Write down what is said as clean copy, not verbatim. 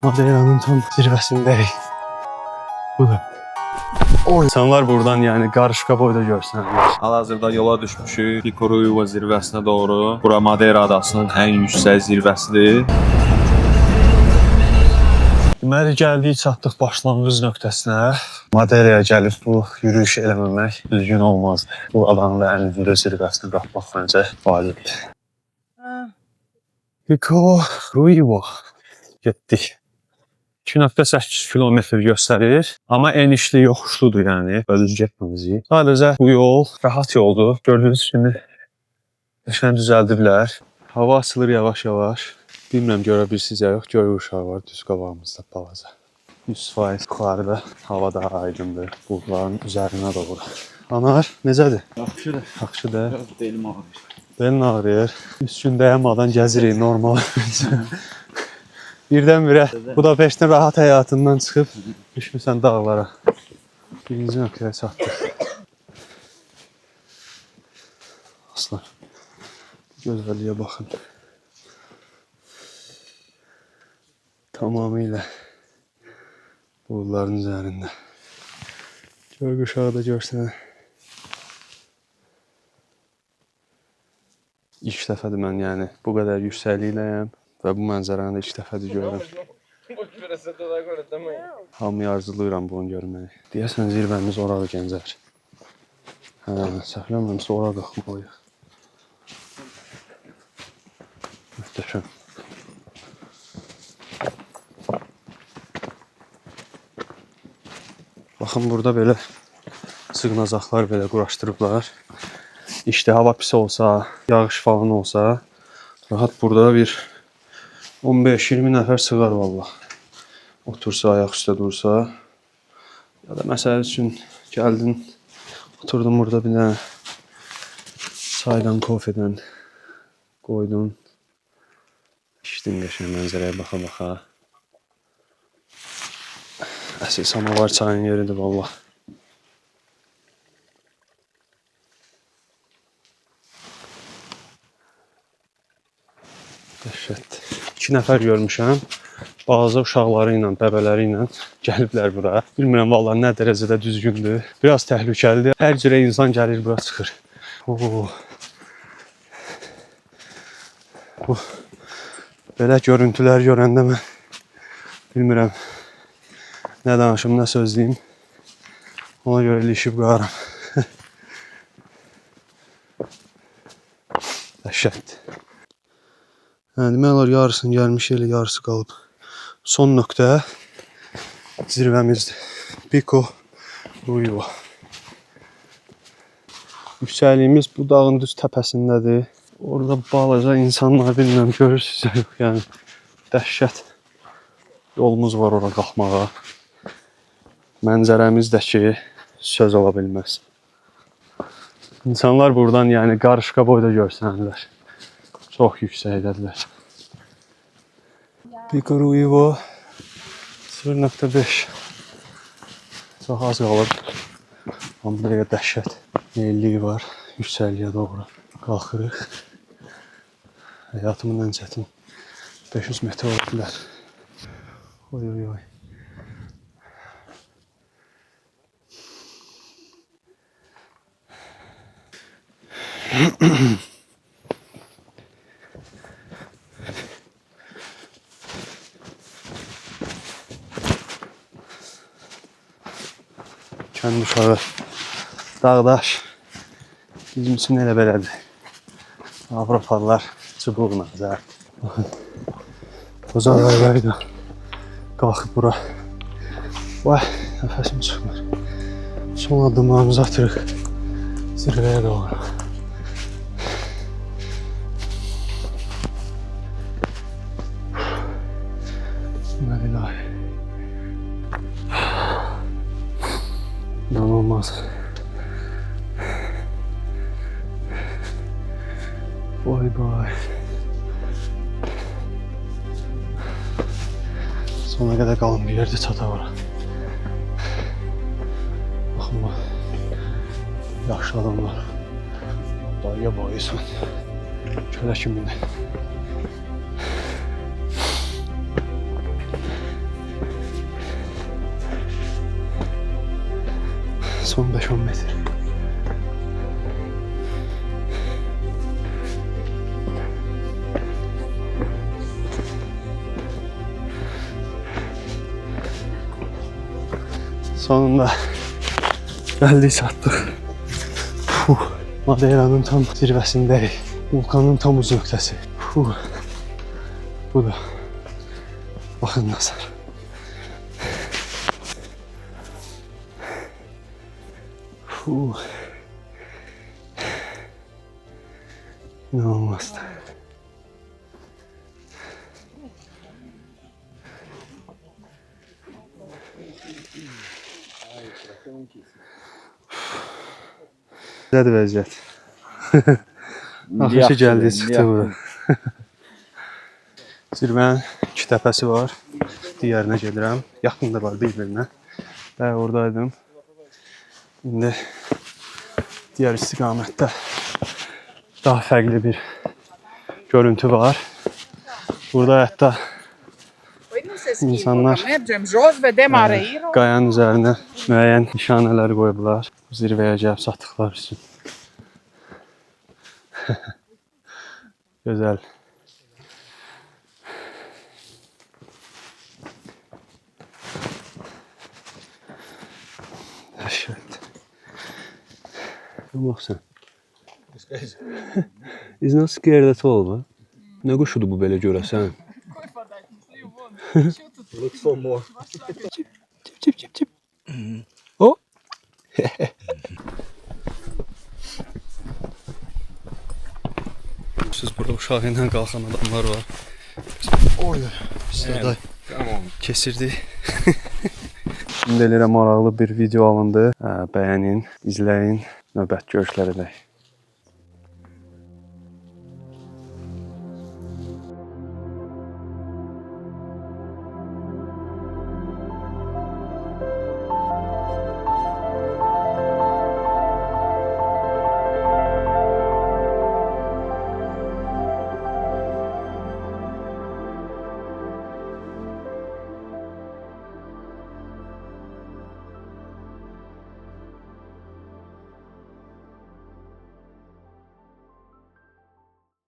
Madeiranın tam zirvəsindəyik. Budur. O insanlar buradan yani qarışqa boyda görsənlər. Hal-hazırda yola düşmüşük Pico Ruivo zirvəsinə doğru. Bura Madeira adasının ən yüksək zirvəsidir. Deməli, gəldik, çatdıq başlanğıc nöqtəsinə. Madeiraya gəlib bu yürüyüş eləməmək düzgün olmazdı. Bu adanın da ən hündür zirvəsini qapmaq məncə vacibdir. Pico Ruivo getdik. 2.8 kilometr göstərir. Amma enişli yoxuşludur yəni. Özünüz getməmizlik. Sadəcə bu yol rahat yoldur. Gördüyünüz kimi qəşəng düzəldiblər. Hava açılır yavaş-yavaş. Bilmirəm görə bilirsiniz ya yox, görür uşaq var düz qabağımızda balaca. 100% yuxarıda hava daha aydındır. Buludların üzərinə doğru. Anar, necədir? Yaxşıdır. Yaxşıdır. Biraz belim ağrır. Belin ağrıyır. 3 gün dayanmadan gəzirik normal. Birdən-birə Budapeştin rahat həyatından çıxıb düşmüsən dağlara. Birinci nöqtəyə çatdıq. Aslan. Gözəlliyə baxın. Tamamilə buludların üzərində. Gör quşağı da görsən. İlk dəfədir mən yəni bu qədər yüksəkliyəm və bu mənzərəni ilk dəfədir görürəm. Hamıya arzulayıram bunu görməyi. Deyəsən zirvəmiz oradır Gəncər. Səhvləmirəmsə ora qalxmalıyıq. Möhtəşəm. Baxın, burada belə sığınacaqlar belə quraşdırıblar. İşte hava pis olsa, yağış falan olsa, rahat burada bir 15-20 nəfər sığar valla. Otursa, ayaq üstə dursa. Ya da məsəl üçün gəldin, oturdun burada bir dənə çaydan, kofedən qoydun. İçdin qəşəng mənzərəyə baxa-baxa. Əsl samavar çayın yeridir valla. Dəhşət. 2 nəfər görmüşəm. Balaca uşaqları ilə, bəbələri ilə gəliblər bura. Bilmirəm valla nə dərəcədə düzgündür. Biraz təhlükəlidir. Hər cürə insan gəlir bura çıxır. Belə görüntülər görəndə mən bilmirəm nə danışım, nə sözləyim. Ona görə ilişib qaram. Dəhşət. Demək olar yarısını gəlmiş, elə yarısı qalıb. Son nöqtə zirvəmizdir. Pico Ruivo. Yüksəkliyimiz bu dağın düz təpəsindədir. Orada balaca insanlar bilmirəm görürsünüz yox, yəni dəhşət. Yolumuz var ora qalxmağa. Mənzərəmiz də ki söz ola bilməz. İnsanlar buradan yəni qarışqa boyda görsənlər. Çox yüksəkdədirlər. Pico Ruivo 0.5. Çox az qalıb. Amma belə dəhşət meyilliyi var. Yüksəkliyə doğru qalxırıq. Həyatımın ən çətin 500 metr ola bilər. Oy oy oy. Kənd uşağı, dağdaş, bizim üçün elə belədir. Avropalılar çubuqla zərt. Qoca qayları da qalxıb bura. Vay, nəfəsim çıxmır. Son addımlarımızı atırıq zirvəyə doğru. Bismillah. İnanılmaz. Vay vay. Sona qədər qalın bir yerdə çata var. Baxın bu. Yaxşı adamlar. Dayıya boyusun. Kölə kimidir. Son 5-10 metr. Sonunda gəldik, çatdıq. Madeiranın tam zirvəsindəyik. Vulkanın tam uc nöqtəsi. Bu da. Baxın nəzər. İnanılmazdır. Nədir vəziyyət? Axırıncı gəldik, çıxdı bura. Zirvənin 2 təpəsi var. Digərinə gedirəm. Yaxındalar bir-birinə. Və oradaydım. İndi digər istiqamətdə daha fərqli bir görüntü var. Burada hətta insanlar qayanın üzərinə müəyyən nişanələr qoyublar. Zirvəyə gəlib çatdıqlar üçün. Gözəl. Dəhşət. Bax sən. He's not scared at all, man. Nə quşudur bu belə görəsən? Look for more. Cip. O. Siz burada uşağı ilə qalxan adamlar var. Oy, sıraday kesirdik. Şimdi elə maraqlı bir video alındı. Bəyənin, izləyin, növbət görüşlərə dək.